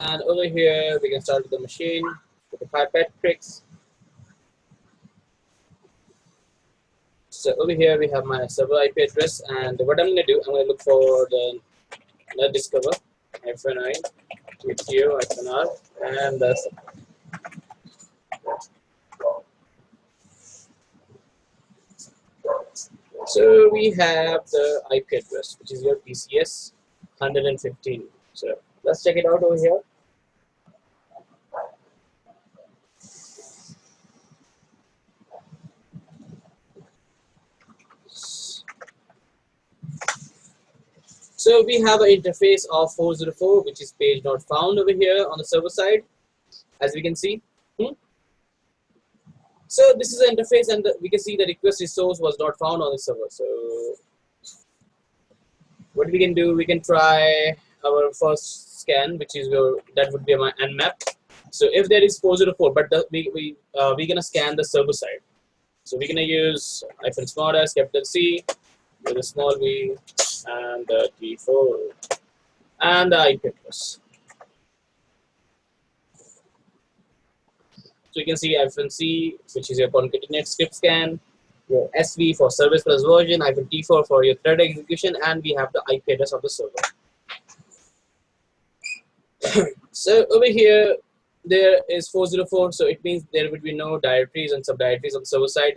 And over here, we can start with the machine with the pipette tricks. So over here, we have my server IP address, and what I'm going to do, I'm going to look for the net discover -i -r, and so we have the IP address, which is your PCS 115. So let's check it out over here. So we have an interface of 404, which is page not found over here on the server side, as we can see. So this is an interface, and we can see the request resource was not found on the server. So what we can do, we can try our first scan, which is that would be my nmap. So if there is 404, but we're gonna scan the server side. So we're gonna use -s capital C with a small v and the T4 and the IP address. So you can see -c, which is your concatenate script scan, your SV for service plus version, -t4 for your thread execution, and we have the IP address of the server. So over here, there is 404, so it means there would be no directories and subdirectories on the server side.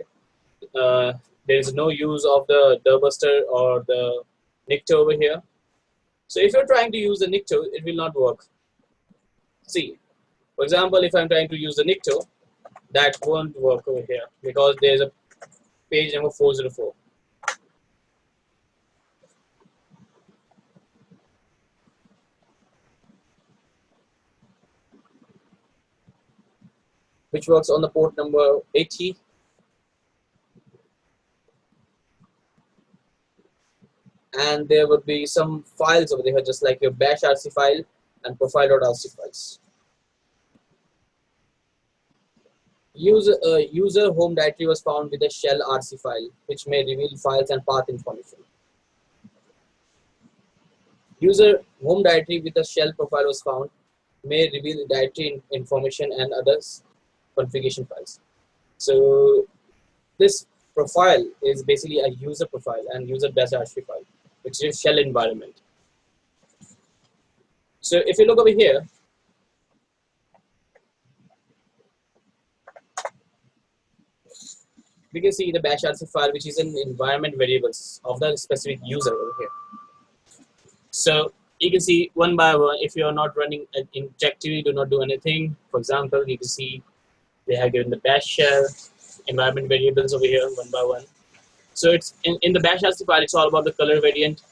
There is no use of the dirbuster or the nicto over here. So if you're trying to use the nicto, it will not work. See, for example, if I'm trying to use the nicto, that won't work over here because there's a page number 404. Which works on the port number 80. And there would be some files over there, just like your bash rc file and profile.rc files. User home directory was found with a shell rc file, which may reveal files and path information. User home directory with a shell profile was found, may reveal directory information and others configuration files. So this profile is basically a user profile and user bash rc file, which is shell environment. So if you look over here, we can see the bash rc file, which is an environment variables of the specific user over here. So you can see one by one, if you are not running an injective, do not do anything. For example, you can see they have given the bash shell environment variables over here one by one. So it's in the bash rc file, it's all about the color variant.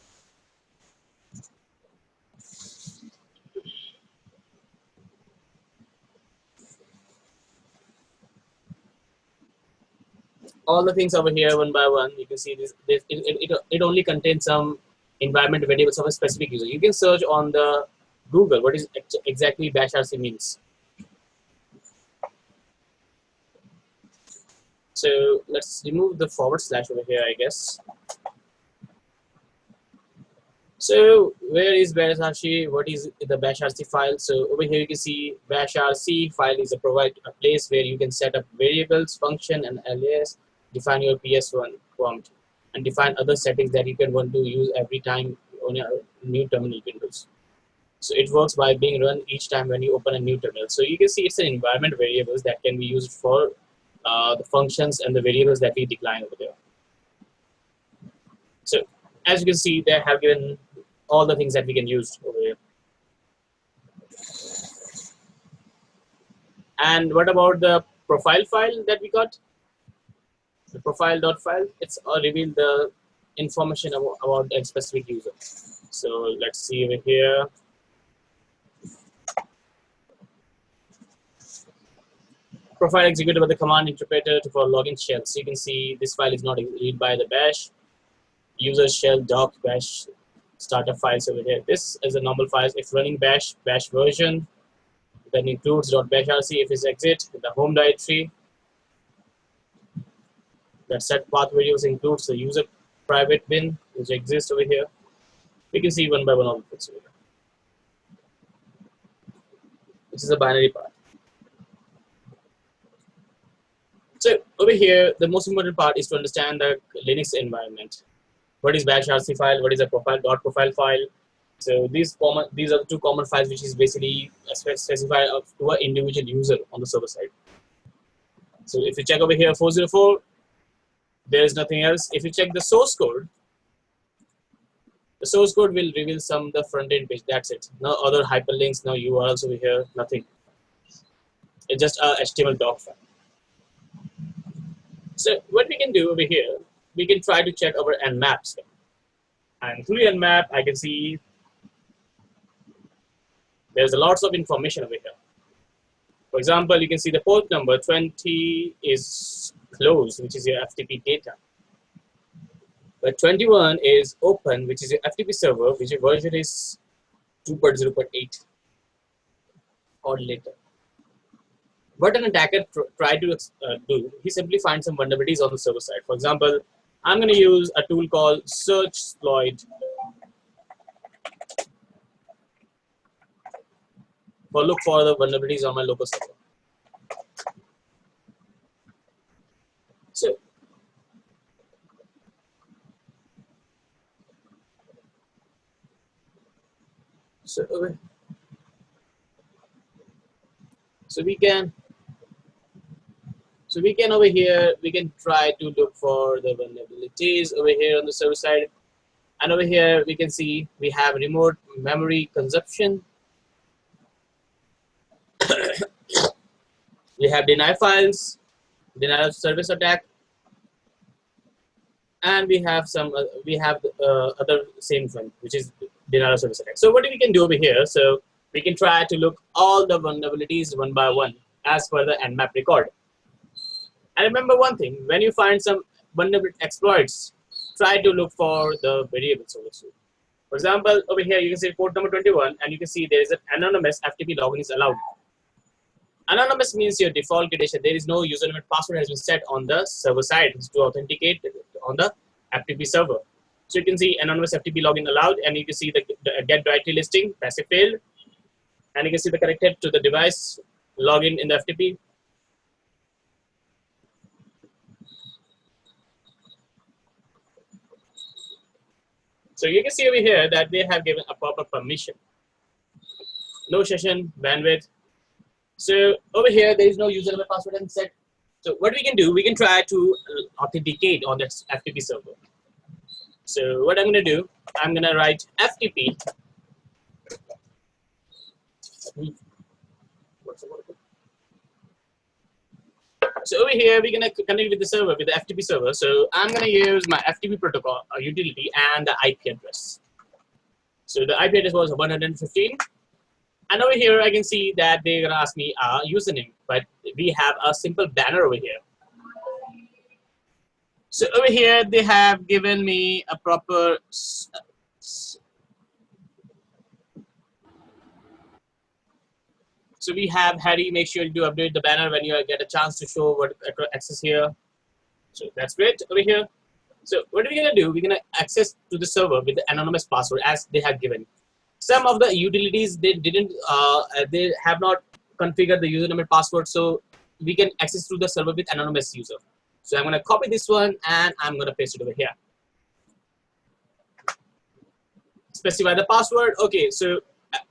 All the things over here one by one, you can see it only contains some environment variables of a specific user. You can search on the Google what is exactly bash rc means. So let's remove the / over here, I guess. So where is bash rc? What is the bash rc file? So over here you can see bash rc file is a place where you can set up variables, function, and alias, define your PS1 prompt, and define other settings that you can want to use every time on your new terminal windows. So it works by being run each time when you open a new terminal. So you can see it's an environment variables that can be used for the functions and the variables that we decline over there. So as you can see, they have given all the things that we can use over here. And what about the profile file that we got? The profile.file, it's reveal the information about a specific user. So let's see over here. Profile executed by the command interpreter for login shell. So you can see this file is not read by the bash. User shell doc bash startup files over here. This is a normal file. If running bash version, then includes .bashrc. If it's exit, the home directory. That set path variables includes the user private bin, which exists over here. We can see one by one all the things over here. which is the binary part. So over here, the most important part is to understand the Linux environment. What is bash rc file? What is a profile file? So these are the two common files which is basically specified to an individual user on the server side. So if you check over here 404, there is nothing else. If you check the source code will reveal some the front end page. That's it. No other hyperlinks, no URLs over here, nothing. It's just a HTML doc file. So what we can do over here, we can try to check our nmaps. And through nmap, I can see there's lots of information over here. For example, you can see the port number 20 is closed, which is your FTP data. But 21 is open, which is your FTP server, which your version is 2.0.8 or later. What an attacker try to do, he simply finds some vulnerabilities on the server side. For example, I'm going to use a tool called searchsploit for look for the vulnerabilities on my local server. So we can over here, we can try to look for the vulnerabilities over here on the server side. And over here, we can see we have remote memory consumption. We have deny files, denial of service attack, and we have some other same one, which is denial of service attack. So what we can do over here? So we can try to look all the vulnerabilities one by one as per the nmap record. And remember one thing: when you find some vulnerable exploits, try to look for the variables over here. For example, over here you can see port number 21, and you can see there is an anonymous FTP login is allowed. Anonymous means your default credential. There is no username and password has been set on the server side to authenticate on the FTP server. So you can see anonymous FTP login allowed, and you can see the get directory listing, passive failed, and you can see the connected to the device login in the FTP. So you can see over here that they have given a proper permission. No session, bandwidth. So over here, there is no username and password and set. So what we can do, we can try to authenticate on that FTP server. So what I'm going to do, I'm going to write FTP. So over here, we're going to connect with the server, with the FTP server. So I'm going to use my FTP protocol utility and the IP address. So the IP address was 115. And over here, I can see that they're going to ask me a username, but we have a simple banner over here. So over here, they have given me a proper. So we have Harry, make sure you do update the banner when you get a chance to show what access here. So that's great over here. So what are we going to do? We're going to access to the server with the anonymous password as they have given. Some of the utilities, they have not configured the username and password, so we can access through the server with anonymous user. So I'm going to copy this one and I'm going to paste it over here. Specify the password. Okay, so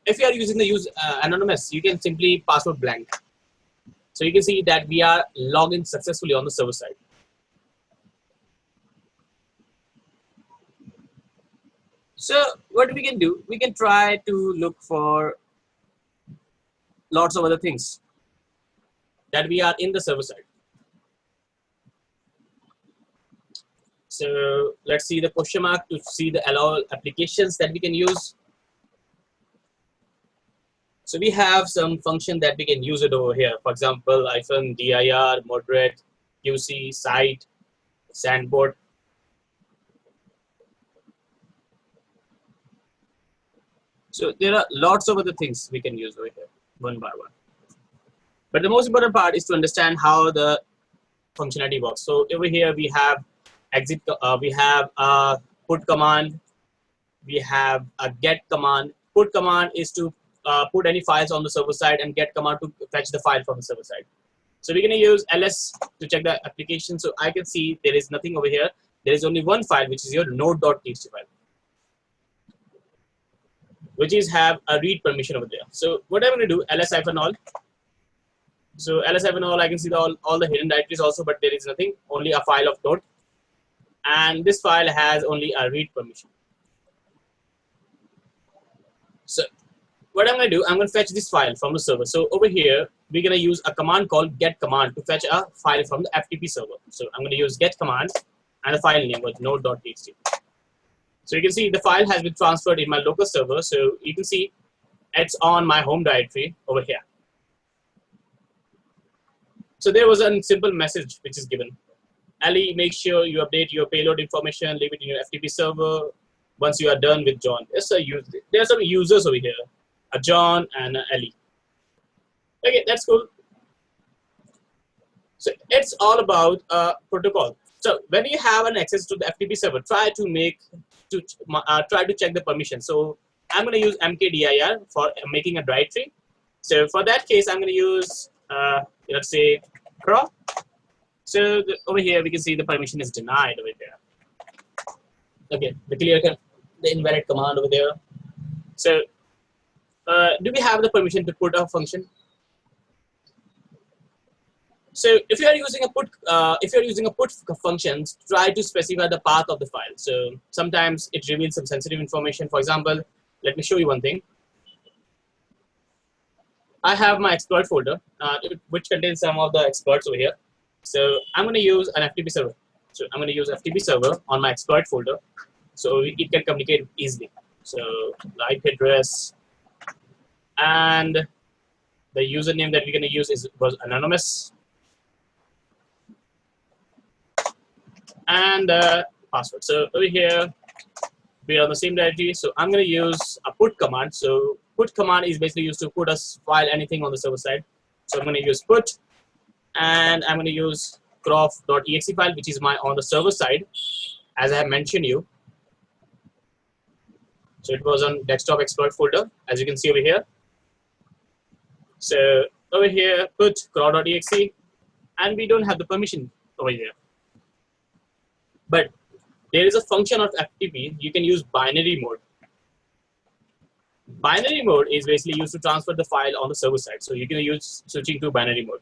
if you are using the anonymous, you can simply password blank. So you can see that we are logged in successfully on the server side. So what we can do, we can try to look for lots of other things that we are in the server side. So let's see the question mark to see the allow applications that we can use. So we have some function that we can use it over here. For example, -dir, moderate, QC, site, sandboard. So there are lots of other things we can use over here, one by one. But the most important part is to understand how the functionality works. So over here we have exit, we have a put command, we have a get command. Put command is to put any files on the server side and get command to fetch the file from the server side. So we're going to use ls to check the application. So I can see there is nothing over here. There is only one file, which is your node.txt file, which is have a read permission over there. So what I'm going to do, ls-all. So ls-all, I can see all the hidden directories also, but there is nothing, only a file of node. And this file has only a read permission. So what I'm going to do, I'm going to fetch this file from the server. So over here, we're going to use a command called get command to fetch a file from the FTP server. So I'm going to use get command, and the file name was node.txt. So you can see the file has been transferred in my local server. So you can see it's on my home directory over here. So there was a simple message which is given. Ali, make sure you update your payload information, leave it in your FTP server once you are done with John. There are some users over here, a John and Ali. Okay, that's cool. So it's all about protocol. So when you have an access to the FTP server, try to check the permission. So I'm going to use mkdir for making a directory. So for that case, I'm going to use let's say Craw. So over here we can see the permission is denied over there. Okay, the invalid command over there. So do we have the permission to put a function? So if you are using a put function, try to specify the path of the file. So sometimes it reveals some sensitive information. For example, let me show you one thing. I have my exploit folder, which contains some of the exploits over here. So I'm going to use an FTP server. So I'm going to use FTP server on my exploit folder, so it can communicate easily. So the IP address and the username that we're going to use was anonymous, and password. So over here we are on the same directory. So I'm going to use a put command. So put command is basically used to put a file anything on the server side. So I'm going to use put, and I'm going to use craw.exe file, which is on the server side, as I have mentioned you. So it was on desktop exploit folder, as you can see over here. So over here, put craw.exe, and we don't have the permission over here. But there is a function of FTP. You can use binary mode. Binary mode is basically used to transfer the file on the server side. So you can use switching to binary mode.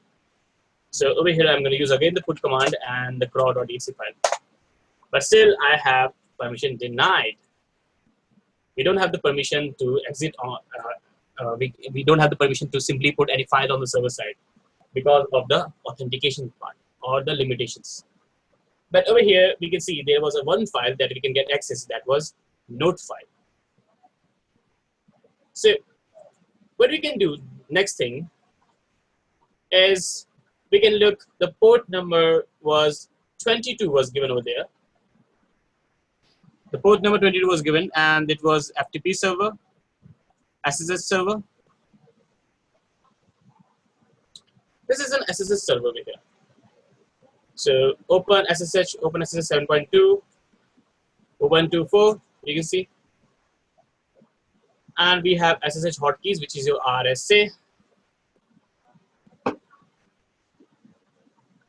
So over here, I'm going to use again the put command and the craw.exe file. But still, I have permission denied. We don't have the permission to exit on. We don't have the permission to simply put any file on the server side because of the authentication part or the limitations. But over here, we can see there was one file that we can get access. That was note file. So what we can do next thing is we can look. The port number was 22 was given over there. The port number 22 was given, and it was FTP server, SSH server. This is an SSH server over here. So open SSH 7.2, Ubuntu 4, you can see. And we have SSH hotkeys, which is your RSA.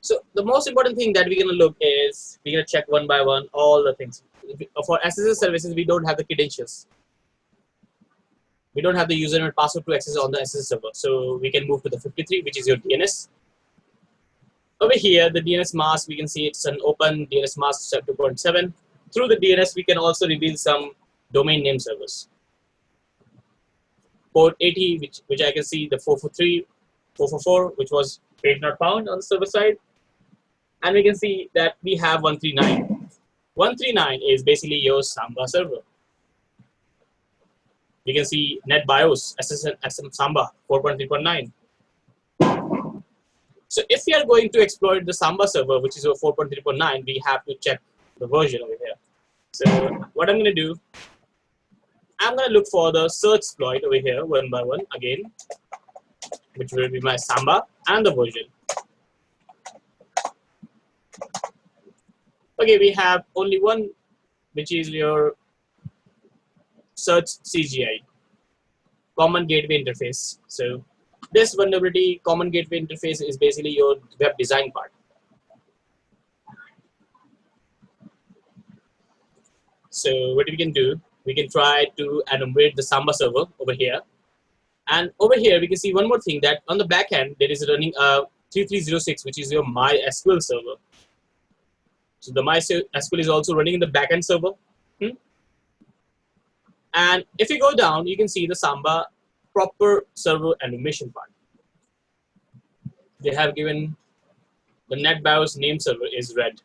So the most important thing that we're going to look is we're going to check one by one all the things. For SSH services, we don't have the credentials. We don't have the username and password to access on the SSH server. So we can move to the 53, which is your DNS. Over here, the DNS mask, we can see it's an open DNS mask 2.7. Through the DNS, we can also reveal some domain name servers. Port 80, which I can see the 443, 444, which was page not found on the server side. And we can see that we have 139. 139 is basically your Samba server. You can see NetBIOS, SM Samba 4.3.9. So if we are going to exploit the Samba server, which is your 4.3.9, we have to check the version over here. So what I'm going to do, I'm going to look for the search exploit over here one by one again, which will be my Samba and the version. Okay, we have only one, which is your search CGI. common gateway interface. So this vulnerability, common gateway interface, is basically your web design part. So what we can do, we can try to enumerate the Samba server over here. And over here, we can see one more thing, that on the back end, there is running a 3306, which is your MySQL server. So the MySQL is also running in the backend server. And if you go down, you can see the Samba proper server animation part. They have given the NetBIOS name server is red.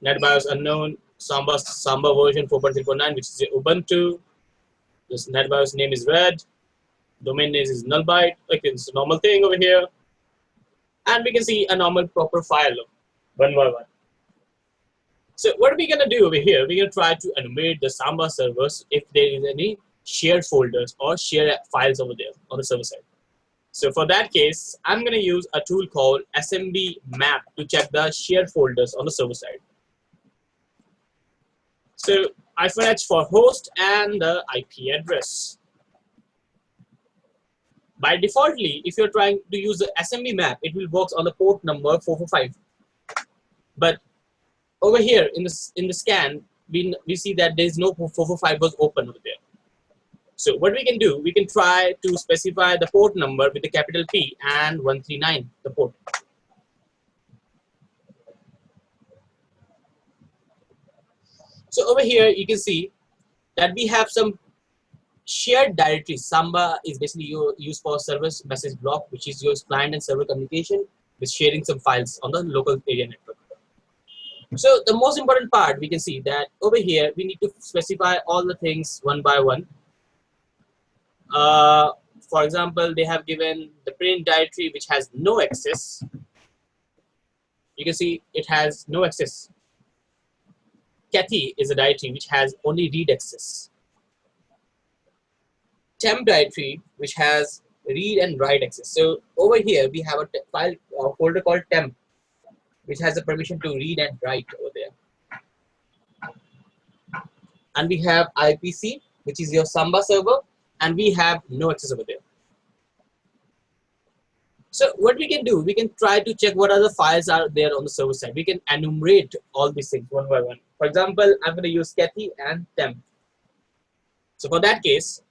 NetBIOS unknown, Samba version 4.3.9, which is Ubuntu. This NetBIOS name is red. Domain name is nullbyte. Okay, it's a normal thing over here. And we can see a normal proper file one by one. So what are we going to do over here? We're going to try to enumerate the Samba servers if there is any shared folders or shared files over there on the server side. So for that case, I'm going to use a tool called SMB map to check the shared folders on the server side. So -H for host and the IP address. By defaultly, if you're trying to use the SMB map, it will work on the port number 445. But over here in the scan, we see that there is no 445 was open over there. So what we can do, we can try to specify the port number with the capital P and 139, the port. So over here, you can see that we have some shared directories. Samba is basically used for service message block, which is your client and server communication with sharing some files on the local area network. So the most important part, we can see that over here, we need to specify all the things one by one. For example, they have given the print directory, which has no access. You can see it has no access. Cathy is a directory which has only read access. Temp directory, which has read and write access. So over here, we have a file folder called temp, which has the permission to read and write over there. And we have IPC, which is your Samba server, and we have no access over there. So what we can do, we can try to check what other files are there on the server side. We can enumerate all these things one by one. For example, I'm going to use Cathy and temp. So for that case,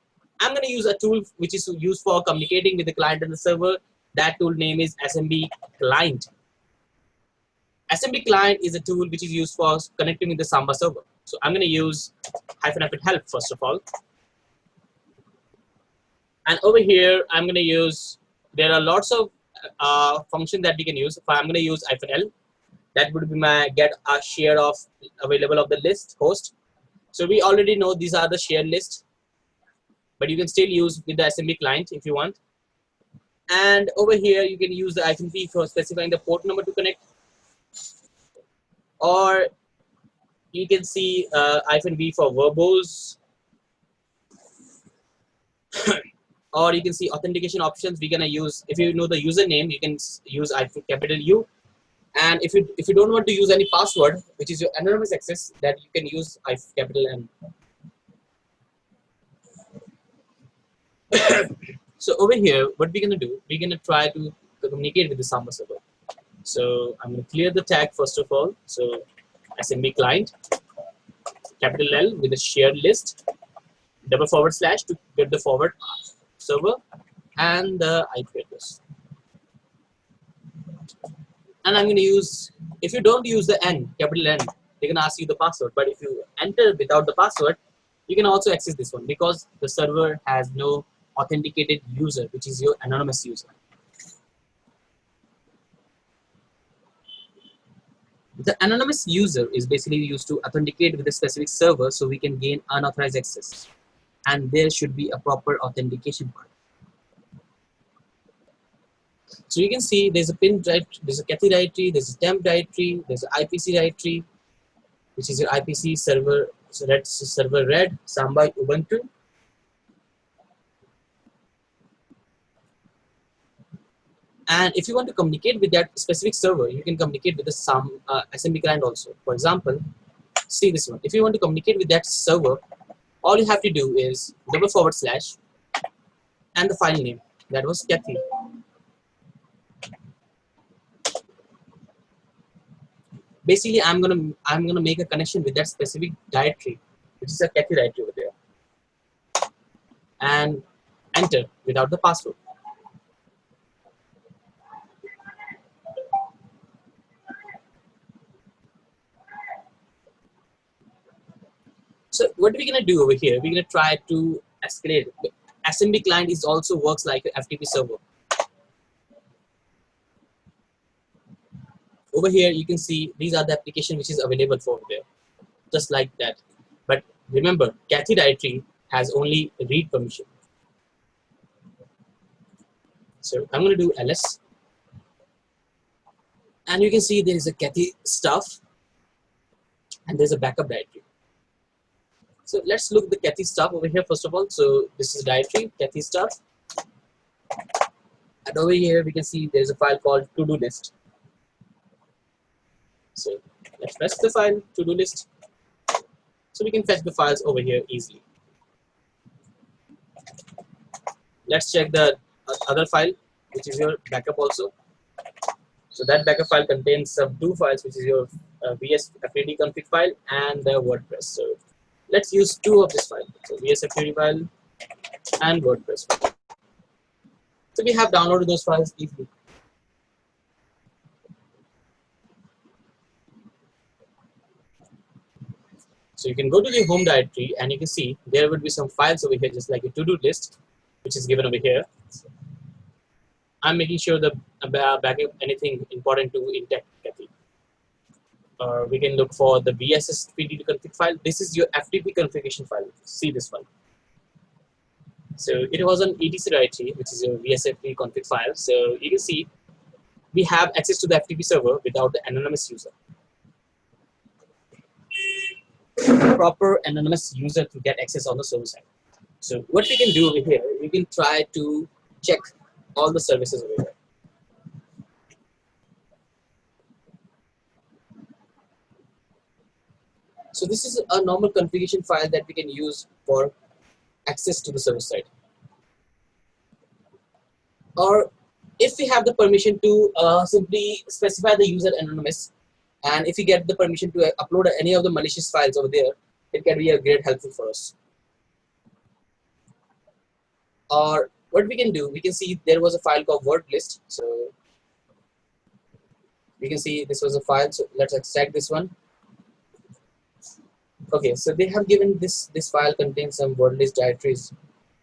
I'm going to use a tool which is used for communicating with the client and the server. That tool name is SMB client. SMB client is a tool which is used for connecting with the Samba server. So I'm going to use -help first of all. And over here, I'm going to use, there are lots of functions that we can use. I'm going to use -l. That would be my get a share of available of the list host. So we already know these are the shared list, but you can still use with the SMB client if you want. And over here, you can use the -v for specifying the port number to connect. Or you can see -v for verbose. Or you can see authentication options. We're gonna use, if you know the username, you can use capital U. And if you don't want to use any password, which is your anonymous access, that you can use capital N. So over here, what we're gonna do, we're gonna try to communicate with the Samba server. So I'm gonna clear the tag first of all. So SMB client, capital L with a shared list, // to get the forward server and the IP address. And I'm going to use, if you don't use the N, capital N, they're going to ask you the password. But if you enter without the password, you can also access this one because the server has no authenticated user, which is your anonymous user. The anonymous user is basically used to authenticate with a specific server so we can gain unauthorized access. And there should be a proper authentication part. So you can see there's a pin directory, there's a Cathy directory, there's a temp directory, there's an IPC directory, which is your IPC server red, Samba Ubuntu. And if you want to communicate with that specific server, you can communicate with the SMB client also. For example, see this one. If you want to communicate with that server, all you have to do is // and the file name, that was Kathy. Basically, I'm gonna make a connection with that specific directory, which is a Kathy directory over there, and enter without the password. So what we're gonna do over here, we're gonna try to escalate. SMB client is also works like a FTP server. Over here, you can see these are the application which is available for over there, just like that. But remember, Kathy directory has only read permission. So I'm going to do ls, and you can see there is a Kathy stuff, and there's a backup directory. So let's look the Kathy stuff over here first of all. So this is directory Kathy stuff, and over here we can see there's a file called to-do list. So let's press the file to-do list, so we can fetch the files over here easily. Let's check the other file, which is your backup also. So that backup file contains some two files, which is your VS-FTD config file and the WordPress. So let's use two of this file. So VS-FTD file and WordPress file. So we have downloaded those files easily. So you can go to the home directory and you can see there would be some files over here, just like a to-do list, which is given over here. I'm making sure the backup anything important to intact Kathy. We can look for the VSSPD config file. This is your FTP configuration file. See this one. So it was an etc directory, which is your VSFP config file. So you can see we have access to the FTP server without the anonymous user. Proper anonymous user to get access on the server side. So what we can do over here, we can try to check all the services over here. So this is a normal configuration file that we can use for access to the server side. Or if we have the permission to simply specify the user anonymous, and if we get the permission to upload any of the malicious files over there, it can be a great helpful for us. Or what we can do, we can see there was a file called word list. So we can see this was a file. So let's extract this one. Okay, so they have given this file contains some word list directories,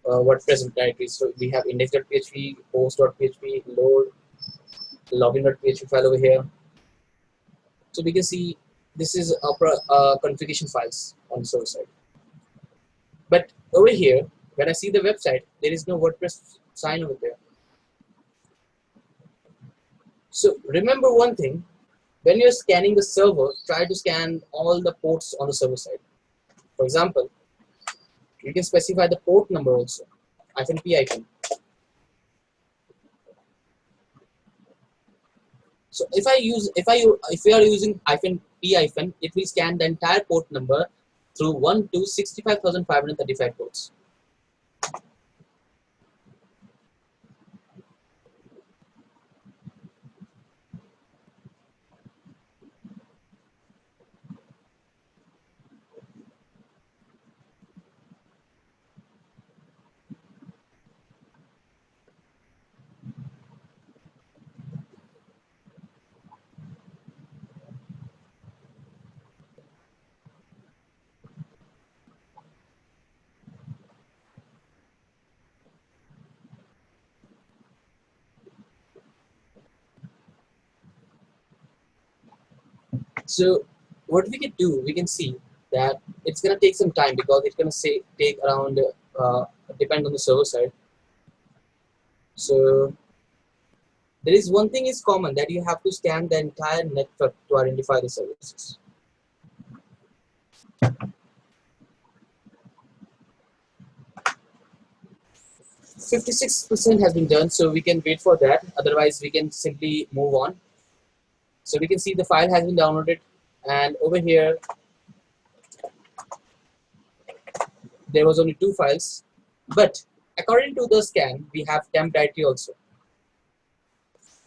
WordPress directories. So we have index.php, post.php, load, login.php file over here. So we can see this is configuration files on the server side. But over here, when I see the website, there is no WordPress sign over there. So remember one thing, when you're scanning the server, try to scan all the ports on the server side. For example, you can specify the port number also, -p-. So if we are using -p-, it will scan the entire port number through 1 to 65,535 ports. So what we can do, we can see that it's gonna take some time because it's gonna take around depend on the server side. So there is one thing is common, that you have to scan the entire network to identify the services. %56 has been done, so we can wait for that. Otherwise, we can simply move on. So we can see the file has been downloaded, and over here there was only two files, but according to the scan, we have temp directory also.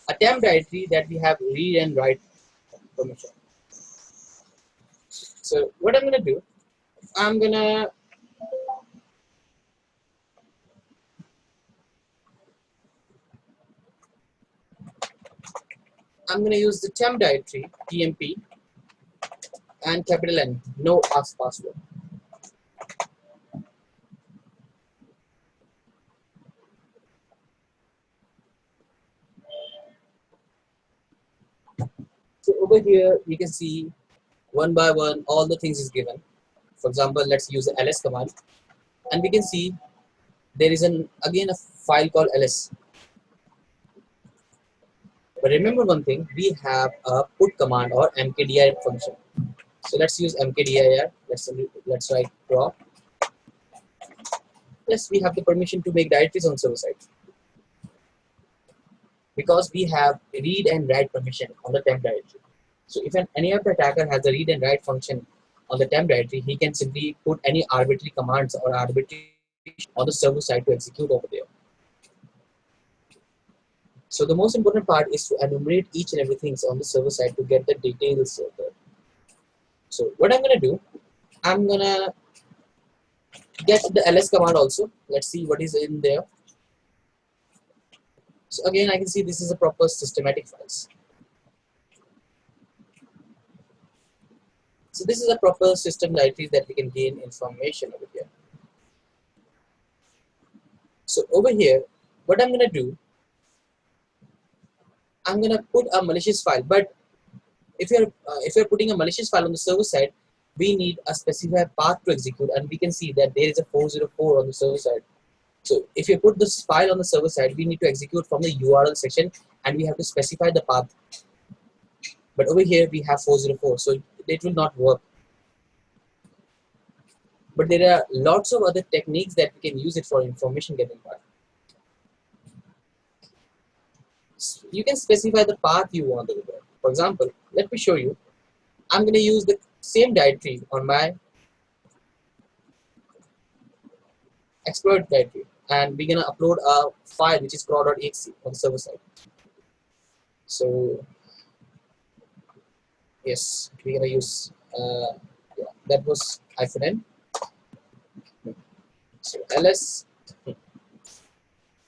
A temp directory that we have read and write permission. So what I'm gonna do, I'm gonna use the temp directory tmp and capital N, no ask password. So over here you can see one by one all the things is given. For example, let's use the ls command, and we can see there is again a file called ls. But remember one thing, we have a put command or mkdir function. So let's use mkdir. Let's write craw. Yes, we have the permission to make directories on server side because we have read and write permission on the temp directory. So if any of the attacker has a read and write function on the temp directory, he can simply put any arbitrary commands or arbitrary on the server side to execute over there. So the most important part is to enumerate each and everything on the server side to get the details of it. So what I'm gonna do, I'm gonna get the ls command also. Let's see what is in there. So again, I can see this is a proper systematic files. So this is a proper system directory that we can gain information over here. So over here, what I'm gonna do, I'm gonna put a malicious file. But if you're putting a malicious file on the server side, we need a specified path to execute, and we can see that there is a 404 on the server side. So if you put this file on the server side, we need to execute from the URL section, and we have to specify the path. But over here we have 404, so it will not work. But there are lots of other techniques that we can use it for information getting part. You can specify the path you want over there. For example, let me show you. I'm going to use the same directory on my exploit directory, and we're going to upload a file which is craw.exe on the server side. So yes, we're going to use yeah, that was -n. So ls.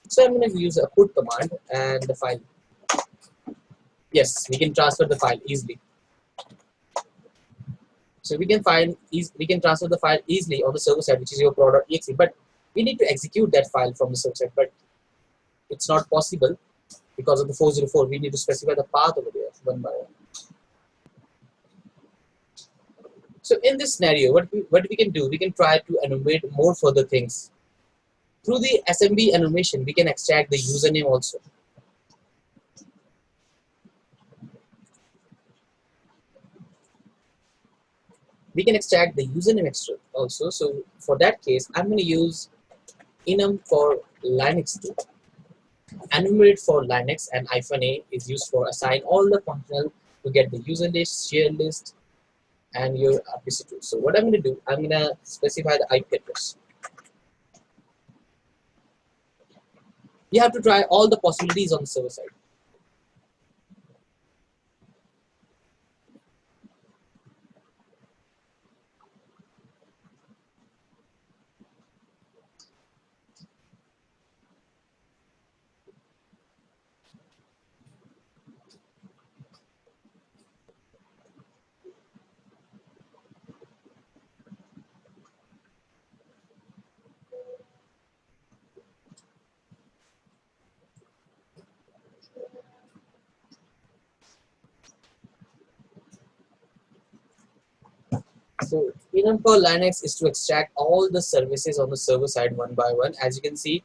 So I'm going to use a put command and the file. Yes, we can transfer the file easily. So we can transfer the file easily on the server side, which is your craw.exe. But we need to execute that file from the server side, but it's not possible because of the 404. We need to specify the path over there one by one. So in this scenario, what we can do, we can try to enumerate more further things. Through the SMB enumeration, we can extract the username also. We can extract the username extra also. So for that case, I'm going to use enum for Linux too. Enumerate for Linux and -a is used for assign all the functional to get the user list, share list, and your RPC2. So what I'm going to do, I'm going to specify the IP address. You have to try all the possibilities on the server side. So enum for Linux is to extract all the services on the server side one by one. As you can see,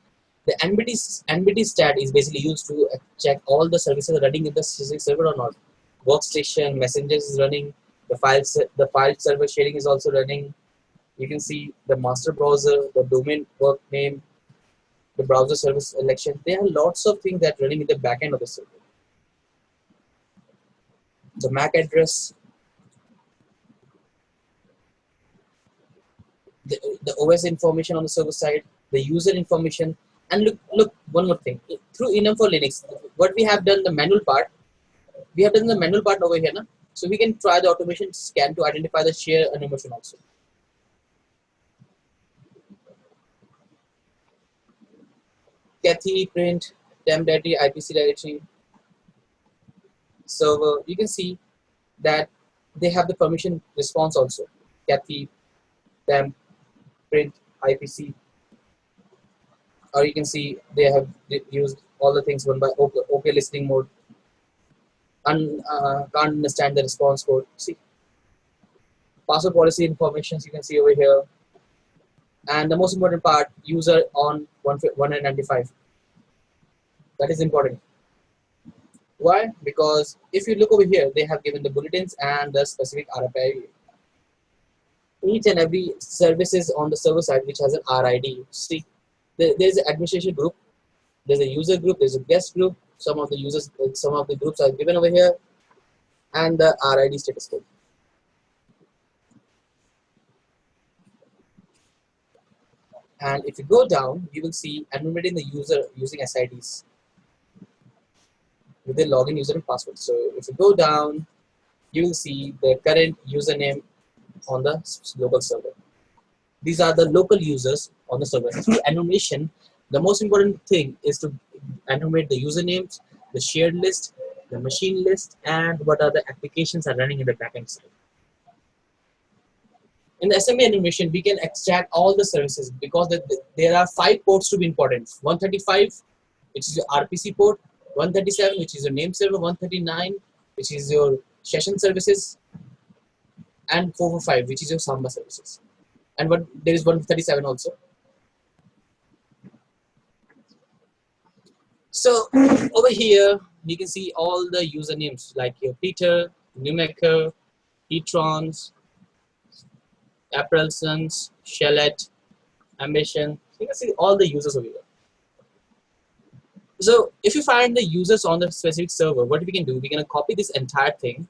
the NBT stat is basically used to check all the services running in the specific server or not. Workstation, messengers is running, the file server sharing is also running. You can see the master browser, the domain work name, the browser service selection. There are lots of things that running in the backend of the server. The MAC address. the OS information on the server side, the user information, and look one more thing. Through enum for Linux, what we have done the manual part, over here, na? So we can try the automation scan to identify the share animation also. Cathy, print, temp directory, IPC directory, server. You can see that they have the permission response also. Cathy, temp, print, IPC, or you can see they have used all the things one by OK listening mode. Can't understand the response code. See, password policy informations you can see over here, and the most important part, user on 195. That is important. Why? Because if you look over here, they have given the bulletins and the specific RFID. Each and every services on the server side which has an RID. See, there's an administration group, there's a user group, there's a guest group. Some of the groups are given over here, and the RID status code. And if you go down, you will see enumerating the user using SIDs with the login user and password. So if you go down, you will see the current username on the local server. These are the local users on the server. Through enumeration, the most important thing is to enumerate the usernames, the shared list, the machine list, and what are the applications are running in the backend side. In the SMA enumeration, we can extract all the services because there are 5 ports to be important. 135, which is your RPC port, 137, which is your name server, 139, which is your session services, and 445, which is your Samba services. And there is 137 also. So over here, you can see all the usernames like your Peter, Newmaker, Heatrons, Aprelsons, Shellette, Ambition. You can see all the users over here. So if you find the users on the specific server, what we can do, we're going to copy this entire thing,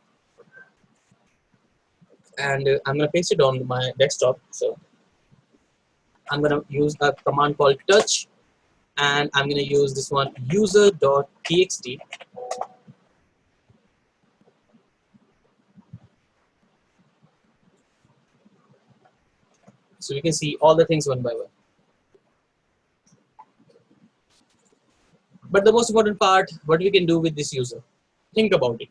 and I'm going to paste it on my desktop. So I'm going to use a command called touch, and I'm going to use this one, user.txt. So you can see all the things one by one. But the most important part, what we can do with this user, think about it.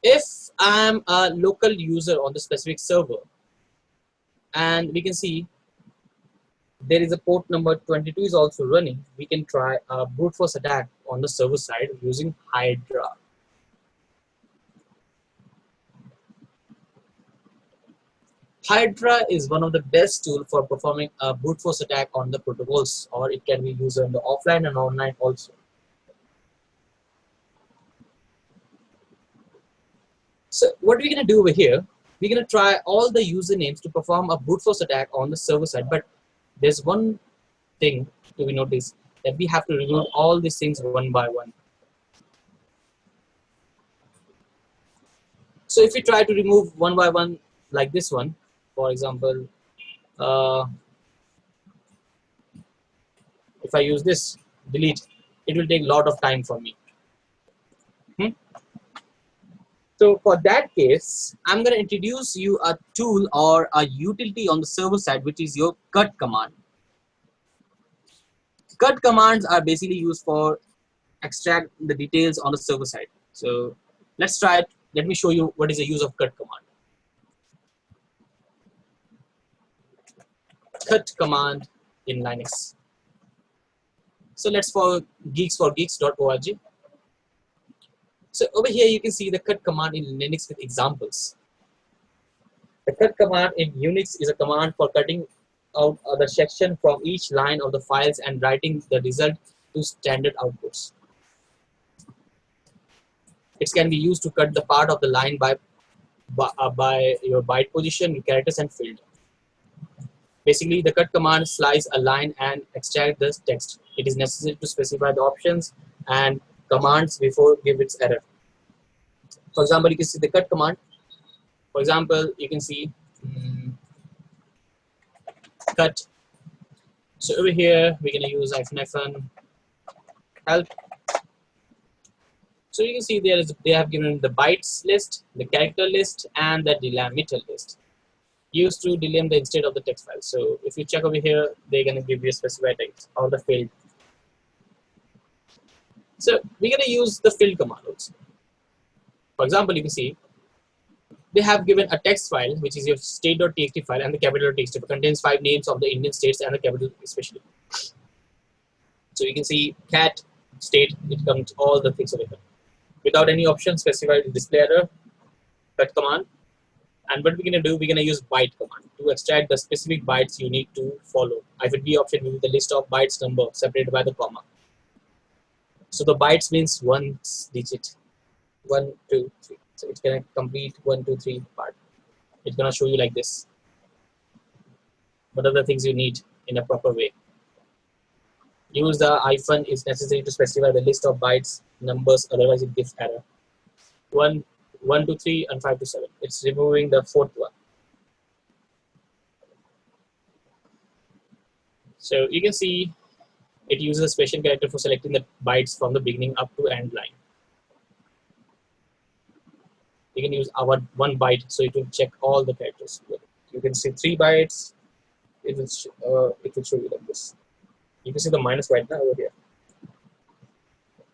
If I'm a local user on the specific server, and we can see there is a port number 22 is also running, we can try a brute force attack on the server side using Hydra. Hydra is one of the best tools for performing a brute force attack on the protocols, or it can be used on the offline and online also. So what we're going to do over here, we're going to try all the usernames to perform a brute force attack on the server side. But there's one thing to be noticed, that we have to remove all these things one by one. So if we try to remove one by one, like this one, for example, if I use this, delete, it will take a lot of time for me. So for that case, I'm going to introduce you a tool or a utility on the server side, which is your cut command. Cut commands are basically used for extract the details on the server side. So let's try it. Let me show you what is the use of cut command. Cut command in Linux. So let's for geeks.org. So over here you can see the cut command in Linux with examples. The cut command in Unix is a command for cutting out the section from each line of the files and writing the result to standard outputs. It can be used to cut the part of the line by your byte position, characters, and field. Basically, the cut command slice a line and extract the text. It is necessary to specify the options and commands before give its error. For example, you can see the cut command. For example, you can see cut. So over here we're gonna use -f help. So you can see they have given the bytes list, the character list, and the delimiter list, used to delimit instead of the text file. So if you check over here, they're gonna give you a specified text or the field. So we're gonna use the field command also. For example, you can see they have given a text file, which is your state.txt file, and the capital.txt file contains 5 names of the Indian states and the capital especially. So you can see cat, state, it comes all the things over here. Without any option specified in display error, cut command. And what we're gonna do, we're gonna use byte command to extract the specific bytes you need to follow. -b option will be the list of bytes number separated by the comma. So the bytes means one digit, 1, 2, 3. So it's gonna complete 1, 2, 3 part. It's gonna show you like this. What are the things you need in a proper way? Use the hyphen is necessary to specify the list of bytes numbers, otherwise it gives error. 1, 1 to 3, and 5 to 7. It's removing the 4th one. So you can see it uses a special character for selecting the bytes from the beginning up to end line. You can use our 1 byte, so it will check all the characters. You can see 3 bytes. It will show you like this. You can see the minus byte now over here.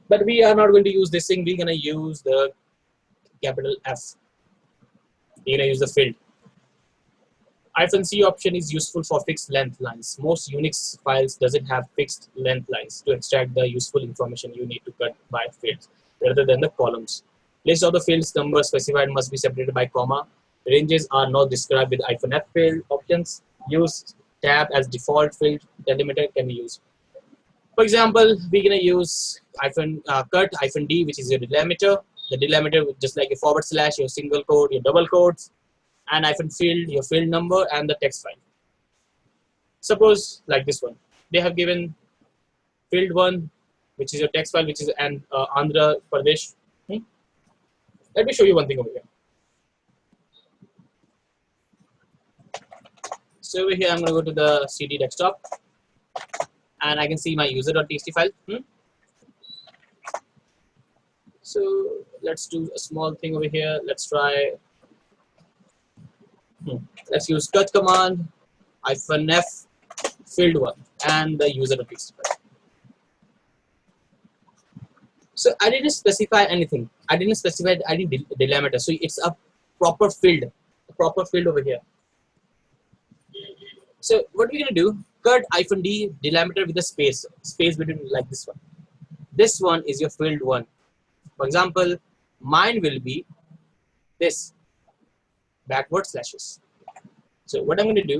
But we are not going to use this thing. We're going to use the capital F. We're going to use the field. -c option is useful for fixed length lines. Most Unix files doesn't have fixed length lines to extract the useful information you need to cut by fields rather than the columns. List of the fields numbers specified must be separated by comma. Ranges are not described with -f field options. Use tab as default field. Delimiter can be used. For example, we're gonna use cut -d, which is your delimiter. The delimiter, just like a /, your single quote, your double quotes, and -field, your field number, and the text file. Suppose like this one, they have given field 1, which is your text file, which is an Andhra Pradesh. Let me show you one thing over here. So over here, I'm going to go to the CD desktop, and I can see my user.txt file. So let's do a small thing over here. Let's try. Let's use cut command -f field 1 and the user.txt file. So I didn't specify anything. I didn't specify any delimiter. So it's a proper field over here. So what we're gonna do? Cut -d delimiter with a space between, like this one. This one is your field 1. For example, mine will be this backward slashes. So what I'm going to do,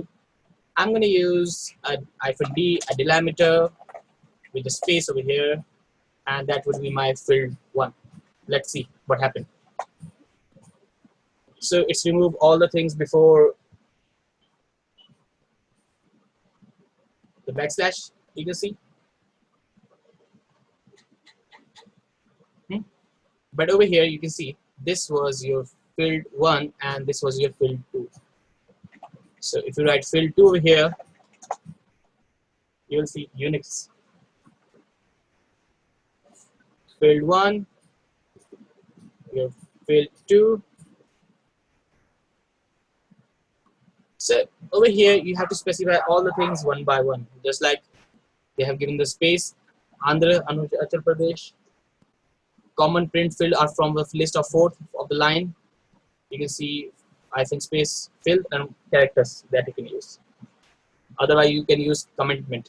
I'm going to use a -d, a delimiter with a space over here, and that would be my field 1. Let's see what happened. So it's removed all the things before the backslash, you can see. But over here, you can see this was your field 1 and this was your field 2. So if you write field 2 over here, you will see Unix. Field 1, your field 2. So over here, you have to specify all the things one by one, just like they have given the space. Andhra Pradesh. Common print field are from the list of 4th of the line. You can see -space field and characters that you can use. Otherwise, you can use commitment,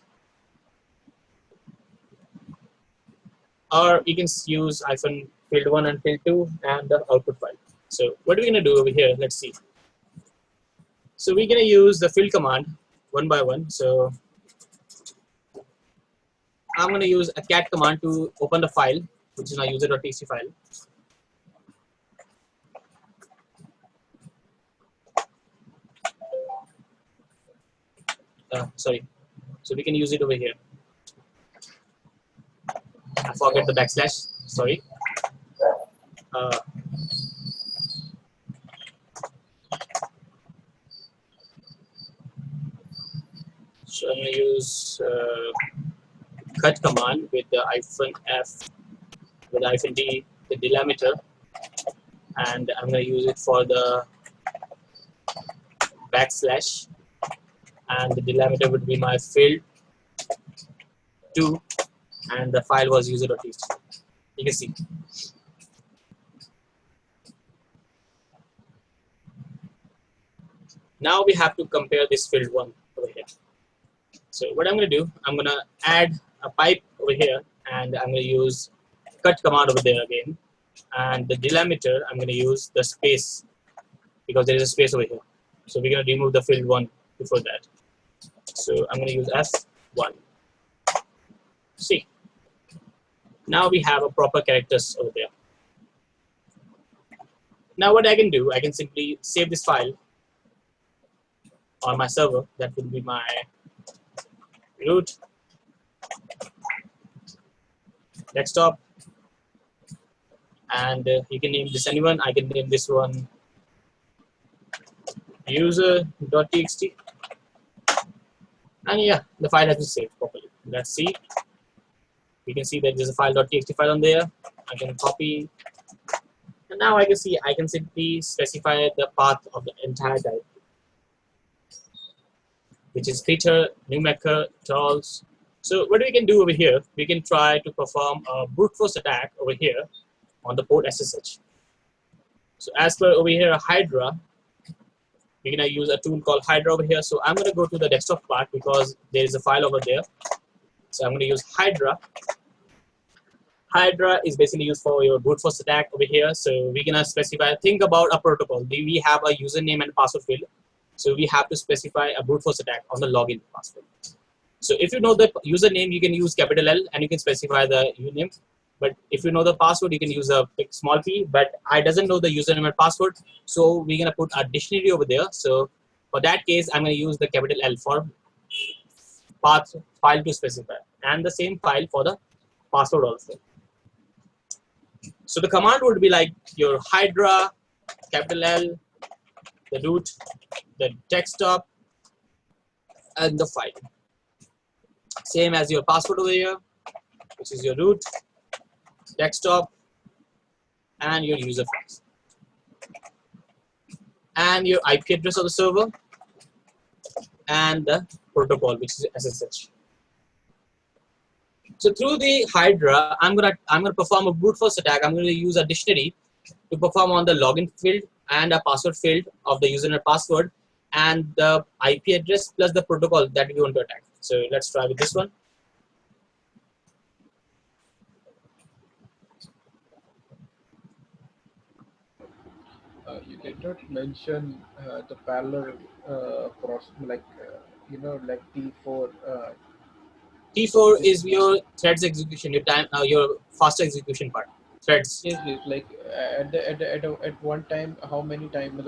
or you can use -field 1 and field 2 and the output file. So what are we gonna do over here? Let's see. So we're gonna use the field command one by one. So I'm gonna use a cat command to open the file, which is my user.txt file. Sorry. So we can use it over here. I forget the backslash. Sorry. cut command with the -f with -d, the delimiter, and I'm going to use it for the backslash, and the delimiter would be my field 2, and the file was user.txt. You can see. Now we have to compare this field 1 over here. So what I'm going to do, I'm going to add a pipe over here, and I'm going to use cut command over there again, and the delimiter I'm going to use the space, because there is a space over here. So we're going to remove the field 1 before that. So I'm going to use S1. See, now we have a proper characters over there. Now what I can do, I can simply save this file on my server. That will be my root, desktop, and you can name this anyone. I can name this one user.txt, and yeah, the file has been saved properly. Let's see. We can see that there's a file.txt file on there. I can copy, and now I can see I can simply specify the path of the entire directory, which is Peter, Newmaker, Charles. So what we can do over here, we can try to perform a brute force attack over here on the port SSH. So as per over here, Hydra, we're gonna use a tool called Hydra over here. So I'm gonna go to the desktop part because there is a file over there. So I'm gonna use Hydra. Hydra is basically used for your brute force attack over here. So we're gonna specify, think about a protocol. We have a username and password field. So we have to specify a brute force attack on the login password. So if you know the username, you can use capital L and you can specify the username. But if you know the password, you can use a small p. But I doesn't know the username and password, so we're gonna put a dictionary over there. So for that case, I'm gonna use the capital L for path file to specify, and the same file for the password also. So the command would be like your Hydra, capital L, the root, the desktop, and the file. Same as your password over here, which is your root, desktop, and your user files, and your IP address of the server, and the protocol, which is SSH. So through the Hydra, I'm gonna perform a brute force attack. I'm gonna use a dictionary to perform on the login field and a password field of the username and password, and the IP address plus the protocol that we want to attack. So let's try with this one. You did not mention the parallel process, like like T4. T4 is your threads execution, your time, your faster execution part. Threads. Yes, yes. Like at one time, how many time,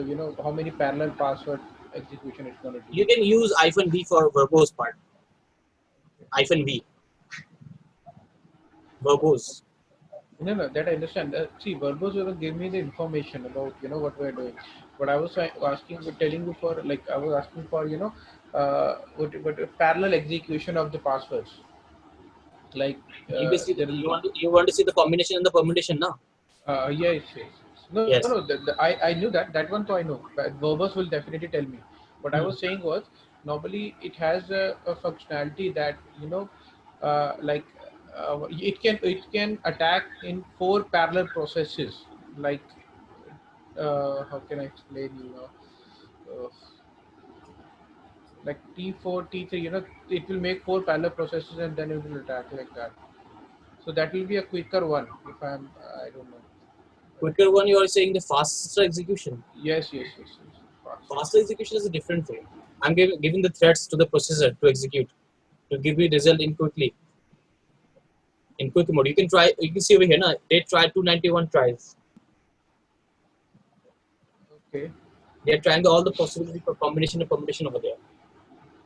how many parallel password execution it's gonna do? You can use -v for verbose part. -v, verbose. No, no, that I understand. See, verbose will give me the information about what we're doing. But I was asking, telling you for like I was asking for what parallel execution of the passwords. Like You basically there will be. you want to see the combination and the permutation now. Yes, yes, yes. No, Yes. no. I knew that one, so I know. But verbose will definitely tell me. What I Hmm. was saying was normally it has a functionality that like it can attack in 4 parallel processes. Like how can I explain like T4, T3. It will make 4 parallel processes and then it will attack like that. So that will be a quicker one. If I don't know. Quicker one, you are saying the faster execution. Yes, yes, yes, yes. Faster. Faster execution is a different thing. I'm giving the threads to the processor to execute, to give you result in quickly, in quick mode. You can try. You can see over here. Now they tried 291 tries. Okay, They are trying all the possibility for combination and permutation over there.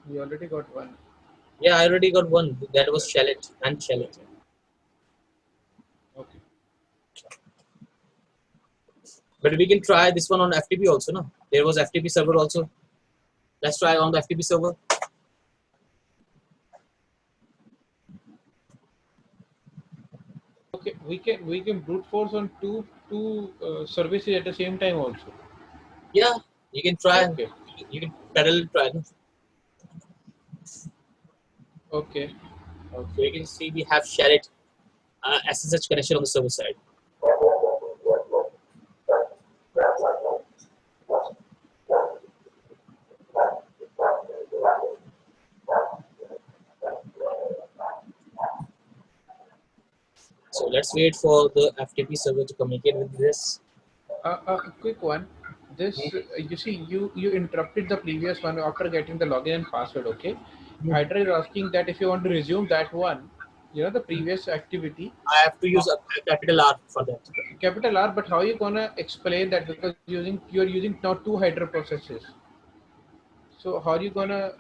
we already got one. Yeah, I already got one. That was Shallot and Shallot. Okay. But we can try this one on FTP also. No, there was FTP server also. Let's try on the FTP server. Okay, we can brute force on two services at the same time also. Yeah, you can try. Okay, You can parallel try. okay, So okay. you can see we have shared SSH connection on the server side. So let's wait for the FTP server to communicate with this. A quick one. This you see, you interrupted the previous one after getting the login and password. Okay, I Mhm. tried asking that if you want to resume that one, the previous activity, I have to use how, a capital R for that. capital R. But how you gonna explain that because you're using now two header processes. So how are you gonna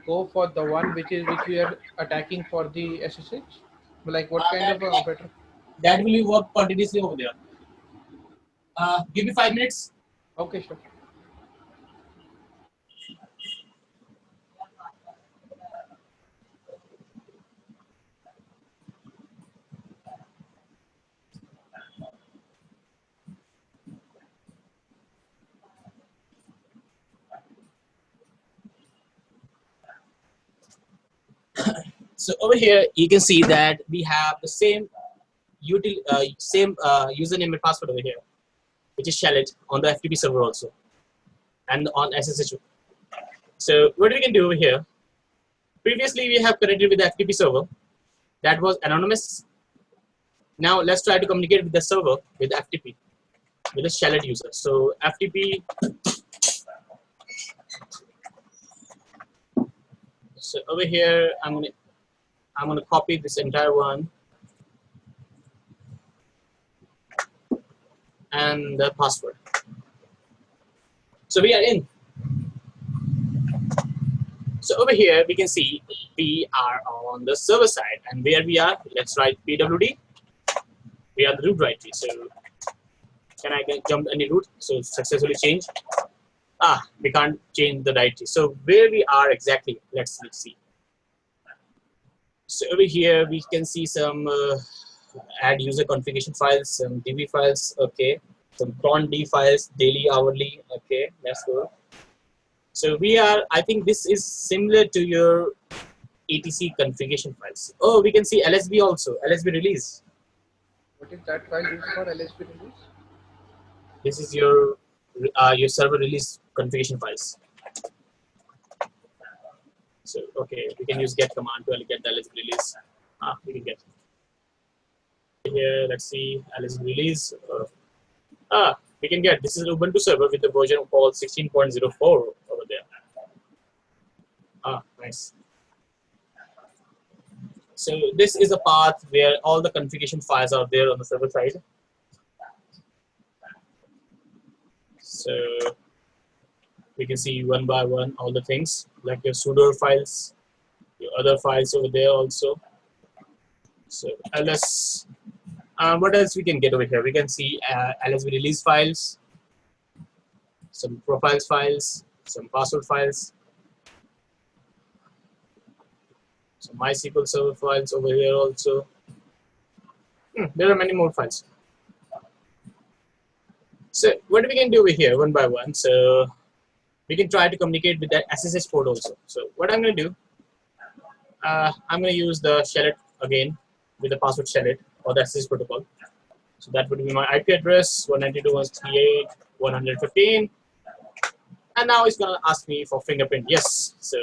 go for the one which we are attacking for the SSH? Like what kind That of a operator? that will work continuously over there. Give me 5 minutes. Okay, sure. So over here, you can see that we have the same username and password over here, which is shelled on the FTP server also, and on SSH. So what we can do over here? Previously, we have connected with the FTP server that was anonymous. Now let's try to communicate with the server with FTP with a shelled user. So FTP. So over here, I'm gonna copy this entire one and the password. So we are in. So over here, we can see we are on the server side, and where we are, let's write pwd. We are the root directory. So can I jump any root? So successfully change. We can't change the directory. So where we are exactly, let's see. So over here, we can see some add user configuration files, some db files, okay, some cron d files, daily, hourly, okay, let's go. So we are, I think this is similar to your etc configuration files. Oh, we can see lsb also, lsb release. What is that file used for LSP release? This is your server release configuration files. So okay, we can use get command to get the lsb release. We can get here. Let's see lsb release. We can get, this is Ubuntu server with the version called 16.04 over there. Nice. So this is a path where all the configuration files are there on the server side. So we can see one by one all the things like your sudo files, your other files over there also. So ls, what else we can get over here? We can see lsb release files, some profiles files, some password files, some MySQL server files over here also. There are many more files. So what we can do over here one by one. So we can try to communicate with that SSH port also. So what I'm going to do, I'm going to use the shelled again with the password shelled or the SSH protocol. So that would be my IP address 192.168.115, and now it's going to ask me for fingerprint. Yes. So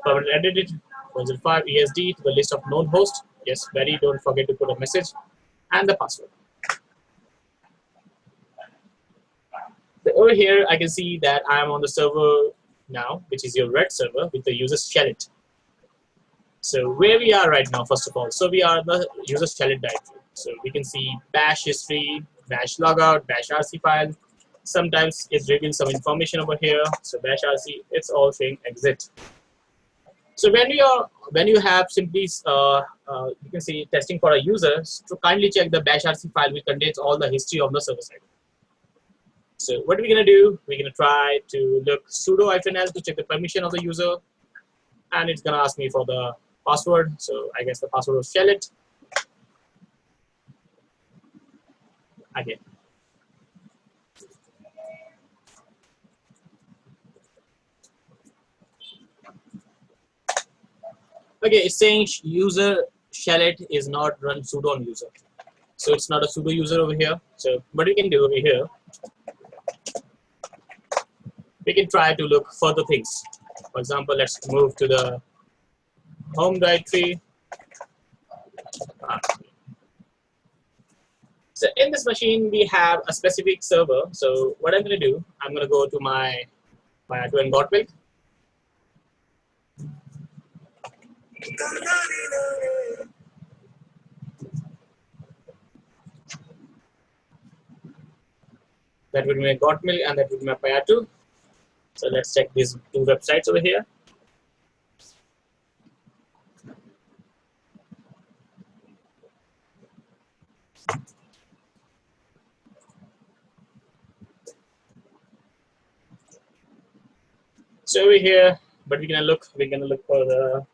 permanent edited 105 ESD to the list of known hosts. Yes, Barry, don't forget to put a message and the password. So over here, I can see that I'm on the server now, which is your red server with the user shelled. So where we are right now, first of all, so we are the user shelled directory. So we can see bash history, bash logout, bash rc file. Sometimes it reveals some information over here. So bash rc, it's all saying exit. So when you have simply you can see testing for a user, to kindly check the bash rc file which contains all the history of the server side. So what are we gonna do? We're gonna try to look sudo -l to check the permission of the user, and it's gonna ask me for the password. So I guess the password was shelled. again. Okay, it's saying user shelllet is not run sudo on user. So it's not a sudo user over here. So what we can do over here, we can try to look further things. For example, let's move to the home directory. So in this machine, we have a specific server. So what I'm going to do, I'm going to go to my admin Gotwill. That would be my Gotmill and that would be my Payatu. So let's check these two websites over here. So over here, but we're gonna look for the,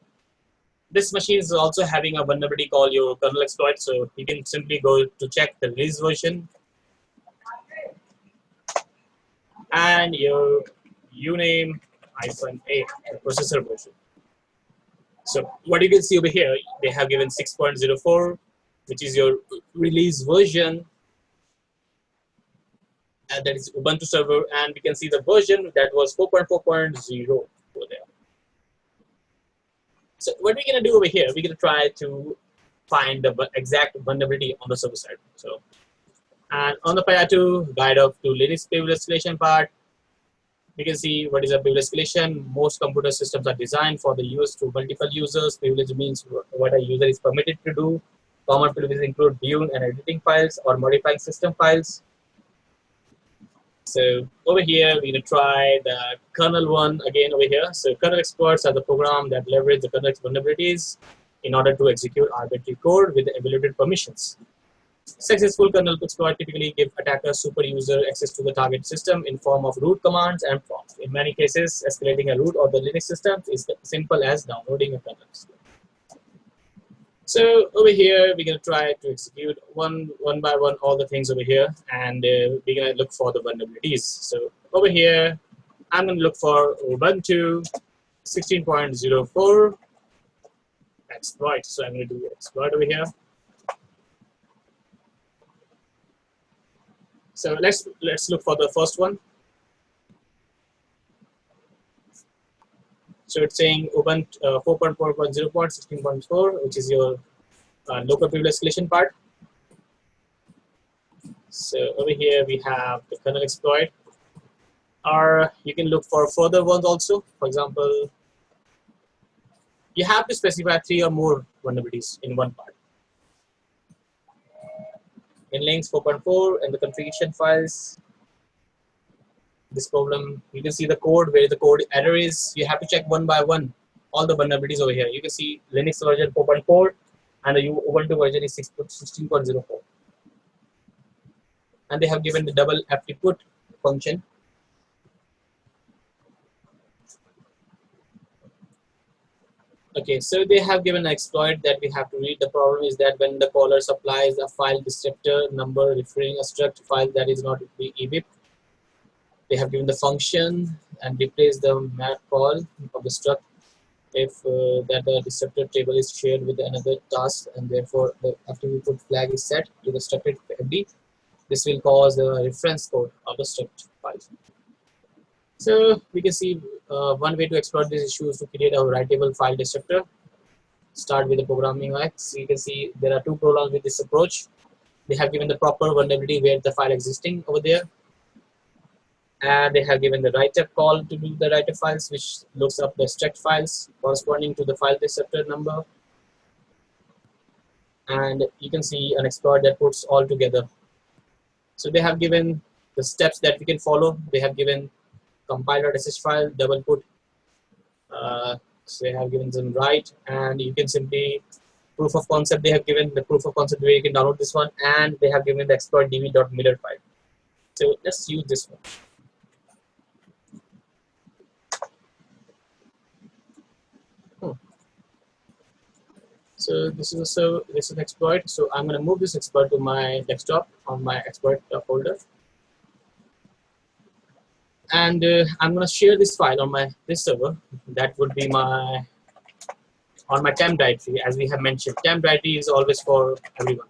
this machine is also having a vulnerability called your kernel exploit. So you can simply go to check the release version and your uname -8, the processor version. So what you can see over here, they have given 6.04, which is your release version, and that is Ubuntu server, and we can see the version that was 4.4.0 over there. So what we're gonna do over here, we're gonna try to find the exact vulnerability on the server side. So, and on the Payatu guide up to Linux privilege escalation part, we can see what is a privilege escalation. Most computer systems are designed for the use to multiple users. Privilege means what a user is permitted to do. Common privileges include viewing and editing files or modifying system files. So over here, we're going to try the kernel one again over here. So kernel exploits are the program that leverage the kernel vulnerabilities in order to execute arbitrary code with evaluated permissions. Successful kernel exploit typically give attackers super user access to the target system in form of root commands and prompts. In many cases, escalating a root of the Linux system is simple as downloading a kernel exploit. So over here, we're going to try to execute one by one all the things over here, and we're going to look for the vulnerabilities. So over here, I'm going to look for Ubuntu 16.04 exploit. So I'm going to do exploit over here. So let's look for the first one. So it's saying Ubuntu 4.4.0.16.4, which is your local privilege escalation part. So over here we have the kernel exploit. Or you can look for further ones also. For example, you have to specify 3 or more vulnerabilities in one part. In links 4.4 and the configuration files, this problem, you can see the code where the code error is. You have to check one by one all the vulnerabilities over here. You can see Linux version 4.4 and the Ubuntu version is 16.04. And they have given the double ft put function. Okay, so they have given an exploit that we have to read. The problem is that when the caller supplies a file descriptor number referring a struct file that is not EBIP, they have given the function and replace the map call of the struct if that the descriptor table is shared with another task, and therefore the after we put flag is set to the structed FD. This will cause the reference code of the struct file. So we can see one way to exploit this issue is to create a writable file descriptor. Start with the programming X. You can see there are 2 programs with this approach. They have given the proper vulnerability where the file existing over there. And they have given the write-up call to do the write-up files, which looks up the struct files corresponding to the file descriptor number. And you can see an exploit that puts all together. So they have given the steps that we can follow. They have given compile.sh file, double put. So they have given them write, and you can simply proof of concept. They have given the proof of concept where you can download this one, and they have given the exploit dv.miller file. So let's use this one. So this is an exploit. So I'm going to move this exploit to my desktop on my exploit folder, and I'm going to share this file on my this server. That would be my on my temp directory, as we have mentioned. Temp directory is always for everyone.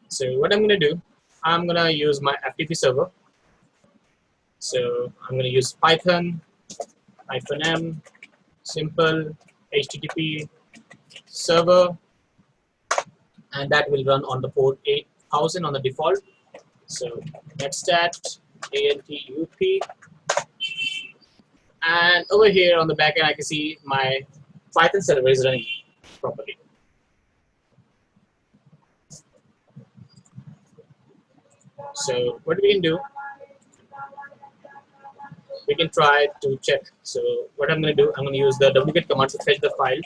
So what I'm going to do, I'm going to use my FTP server. So I'm going to use Python -m simple HTTP server, and that will run on the port 8000 on the default. So netstat antup, and over here on the backend I can see my Python server is running properly. So what we can do, we can try to check. So what I'm going to do, I'm going to use the wget command to fetch the file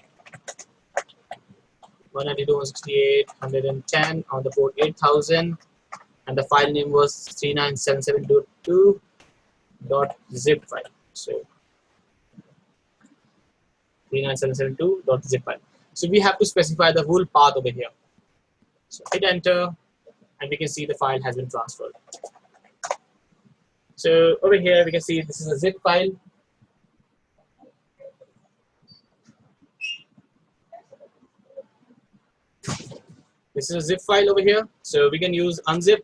192.168.110 on the port 8000, and the file name was 397722.zip file. So 39772.zip file. So we have to specify the whole path over here. So hit enter, and we can see the file has been transferred. So over here we can see this is a zip file. This is a zip file over here. So we can use unzip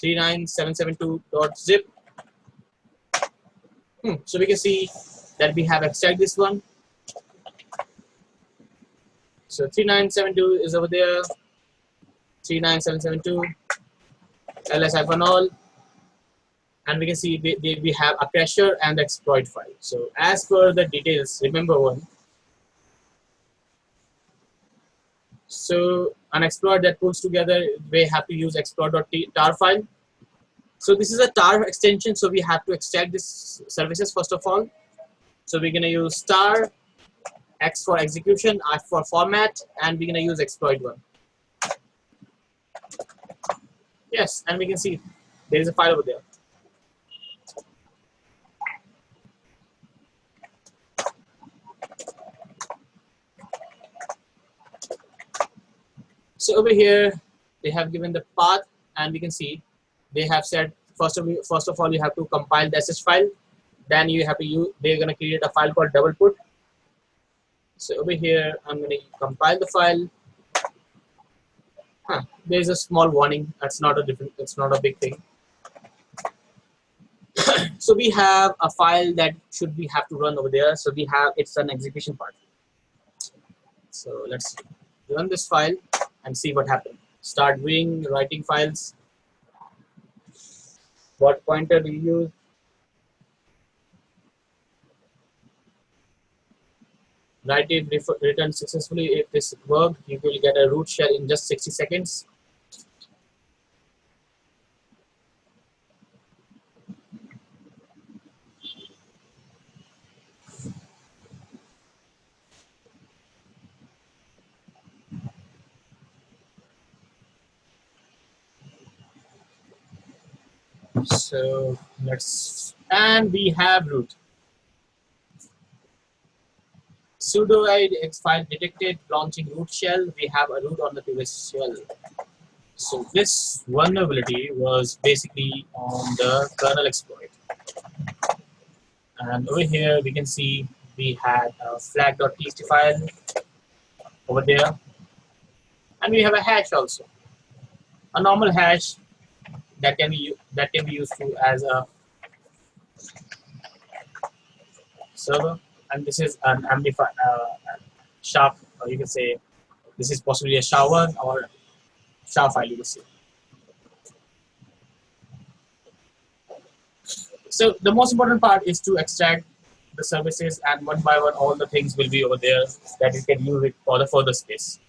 39772.zip. So we can see that we have extracted this one. So 3972 is over there, 39772 ls-all, and we can see we have a cacher and exploit file. So as per the details, remember one. So an exploit that pulls together, we have to use exploit.tar file. So this is a tar extension, so we have to extract this services first of all. So we're gonna use tar, X for execution, I for format, and we're gonna use exploit one. Yes, and we can see there is a file over there. So over here they have given the path, and we can see they have said first of all you have to compile the sh file, then you have to use, they're going to create a file called double put. So over here I'm going to compile the file. There is a small warning. It's not a big thing. So we have a file that should we have to run over there. So we have, it's an execution part. So let's run this file and see what happens. Start doing writing files. What pointer do you use? Write it, return successfully. If this worked, you will get a root shell in just 60 seconds. So and we have root. Sudoid X file detected launching root shell. We have a root on the previous shell. So this vulnerability was basically on the kernel exploit. And over here we can see we had a flag.txt file over there, and we have a hash also, a normal hash that can be used as a server. And this is an amplifier, sharp, or you can say this is possibly a shower or SHA file, you can see. So the most important part is to extract the services, and one by one all the things will be over there that you can use it for the further space.